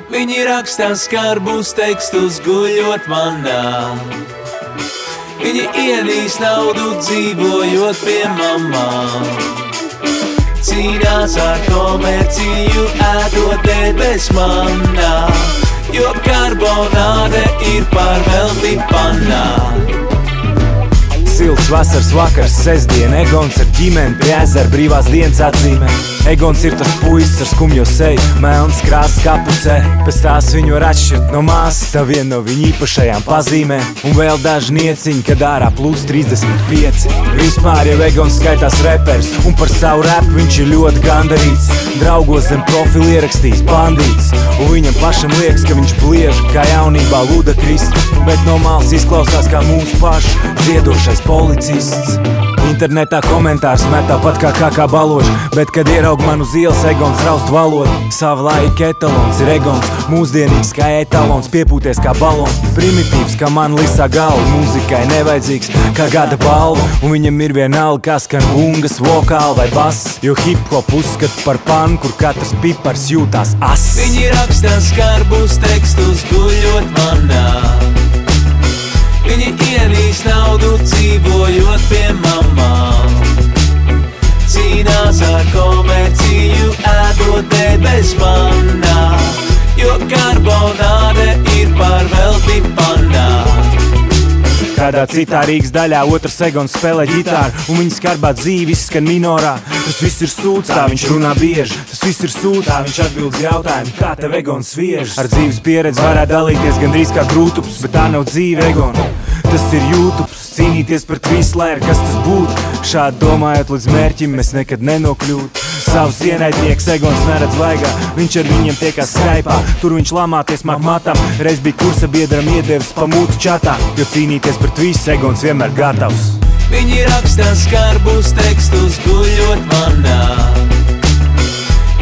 Viņi rakstā skarbus tekstus guļot vannā. Viņi ienīst naudu dzīvojot pie mamām. Cīnās ar komerciju, ēdot debes mannā, jo karbonāde ir par velti pannā. Silts vasaras vakars, sestdien, Egons ar ģimeni pie ezera brīvās dienas atzīmē. Egons ir tas puisis ar skumjo seju, melns krāsas kapucē. Pēc tās viņu var atšķirt no māsas, tā viena no viņa īpašajām pazīmēm. Un vēl daži nieciņi, kad ārā plus 35. Vispār jau Egons skaitās repers, un par savu repu viņš ir ļoti gandarīts. Draugos zem profilu ierakstījis bandīts, un viņam pašam liekas, ka viņš bliež kā jaunībā Ludakris. Bet no malas izklausās kā mūsu pašu ziedošais policists. Internetā komentārs met tāpat kā baloži, bet kad ieraug man uz ielas, Egons raust valodu. Sava laika etalons ir Egons, mūsdienīgs kā etalons, piepūties kā balons. Primitīvs kā man lisā galva, mūzikai nevajadzīgs kā gada balva. Un viņam ir vienalga, kā skan bungas, vokāli vai bass, jo hip-hop uzskata par panu, kur katrs pipars jūtās ass. Viņi rakstā skarbus tekstus guļot vannā. Viņi ienīst naudu dzīvojot pie mamām. Cīnās ar komerciju, ēdot debes mannā, jo karbonāde ir par velti pannā. Kādā citā Rīgas daļā otrs Egons spēlē ģitāru, un viņa skarbā dzīve izskan minorā. Tas viss ir sūds, tā viņš runā bieži. Tas viss ir sūds, tā viņš atbild jautājumu, kā tev Egons sviežas. Ar dzīves pieredzi varētu dalīties gandrīz kā grūtups, bet tā nav dzīve, Egon. Tas ir YouTubes, cīnīties pret visu, lai ar kas tas būtu. Šādi domājot līdz mērķim, mēs nekad nenokļūtu. Savus ienaidnieks Egons neredz vaigā, viņš ar viņiem tiekās Skype'ā. Tur viņš lamāties māk matam, reiz bija kursa biedram iedevis pa mūtu čatā, jo cīnīties pret visu Egons vienmēr gatavs. Viņi rakstā skarbus tekstus guļot vannā.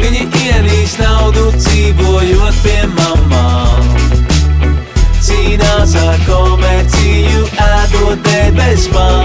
Viņi ienīst naudu dzīvojot pie mamām. Cīnās ar komerciju, ēdot debes mannā.